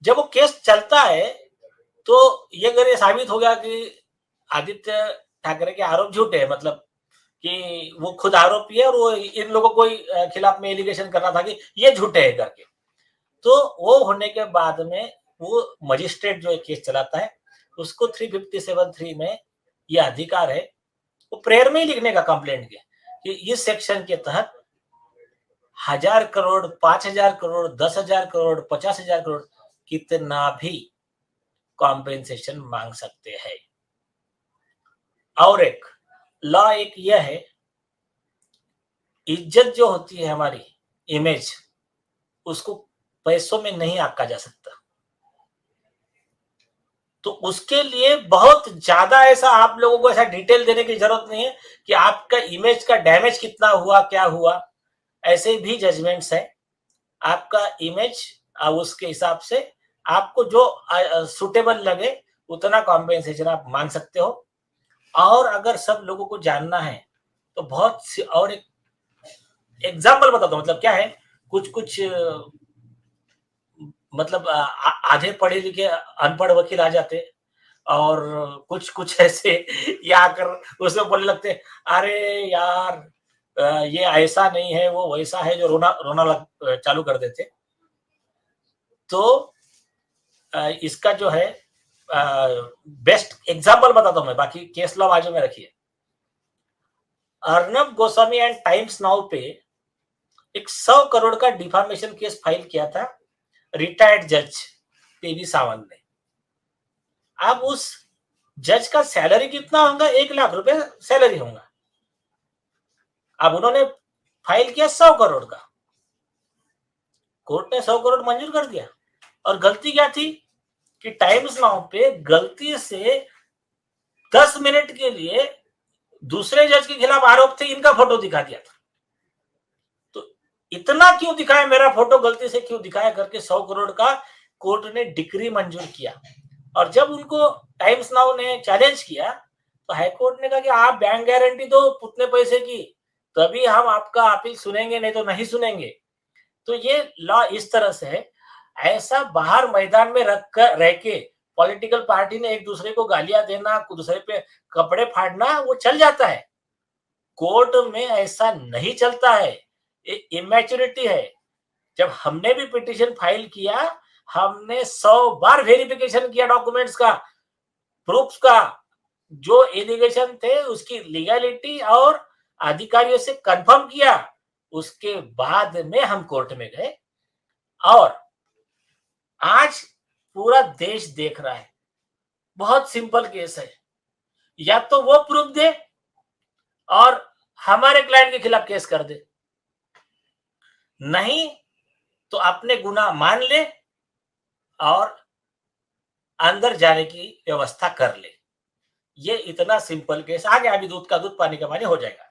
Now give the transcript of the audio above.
जब वो केस चलता है तो ये अगर ये साबित हो गया कि आदित्य ठाकरे के आरोप झूठे हैं, मतलब कि वो खुद आरोपी है और वो इन लोगों को खिलाफ में एलिगेशन कर रहा था कि ये झूठे है करके, तो वो होने के बाद में वो मजिस्ट्रेट जो केस चलाता है उसको 357(3) में ये अधिकार है, वो प्रेयर में ही लिखने का कंप्लेंट के कि इस सेक्शन के तहत 1000 करोड़, 5000 करोड़, 10,000 करोड़, 50,000 करोड़ कितना भी कॉम्पेंसेशन मांग सकते हैं। और एक लॉ एक यह है, इज्जत जो होती है हमारी, इमेज, उसको पैसों में नहीं आंका जा सकता। तो उसके लिए बहुत ज्यादा ऐसा आप लोगों को ऐसा डिटेल देने की जरूरत नहीं है कि आपका इमेज का डैमेज कितना हुआ, क्या हुआ। ऐसे भी जजमेंट्स है, आपका इमेज उसके हिसाब से आपको जो सुटेबल लगे उतना कॉम्पेंसेशन आप मांग सकते हो। और अगर सब लोगों को जानना है तो बहुत सी और एक एग्जाम्पल बताता हूँ, मतलब क्या है, कुछ कुछ मतलब आधे पढ़े लिखे अनपढ़ वकील आ जाते और कुछ कुछ ऐसे ये आकर उसमें बोलने लगते, अरे यार ये ऐसा नहीं है, वो वैसा है, जो रोना रोना चालू कर देते। तो इसका जो है बेस्ट एग्जाम्पल बताता हूं मैं, बाकी केस लॉ बाजू में रखिए। Arnab Goswami and times now पे एक 100 करोड़ का डिफामेशन केस फाइल किया था रिटायर्ड जज पीवी सावंत ने। अब उस जज का सैलरी कितना होगा? 1 लाख रुपए सैलरी होगा। अब उन्होंने फाइल किया 100 करोड़ का, कोर्ट ने 100 करोड़ मंजूर कर दिया। और गलती क्या थी कि टाइम्स नाउ पे गलती से 10 मिनट के लिए दूसरे जज के खिलाफ आरोप थे, इनका फोटो दिखा दिया था। तो इतना क्यों दिखाया, मेरा फोटो गलती से क्यों दिखाया करके 100 करोड़ का कोर्ट ने डिक्री मंजूर किया। और जब उनको टाइम्स नाउ ने चैलेंज किया तो हाईकोर्ट ने कहा कि आप बैंक गारंटी दो उतने पैसे की, तभी हम आपका अपील सुनेंगे, नहीं तो नहीं सुनेंगे। तो ये लॉ इस तरह से है। ऐसा बाहर मैदान में रह के पॉलिटिकल पार्टी ने एक दूसरे को गालियां देना, दूसरे पे कपड़े फाड़ना, वो चल जाता है। कोर्ट में ऐसा नहीं चलता है, ये इमेच्योरिटी है। जब हमने भी पिटीशन फाइल किया, हमने 100 बार वेरिफिकेशन किया डॉक्यूमेंट्स का, प्रूफ्स का, जो एलिगेशन थे उसकी लीगैलिटी और अधिकारियों से कंफर्म किया। उसके बाद में हम कोर्ट में गए। और आज पूरा देश देख रहा है, बहुत सिंपल केस है, या तो वो प्रूफ दे और हमारे क्लाइंट के खिलाफ केस कर दे, नहीं तो अपने गुनाह मान ले और अंदर जाने की व्यवस्था कर ले। ये इतना सिंपल केस, आगे अभी दूध का दूध पानी का पानी हो जाएगा।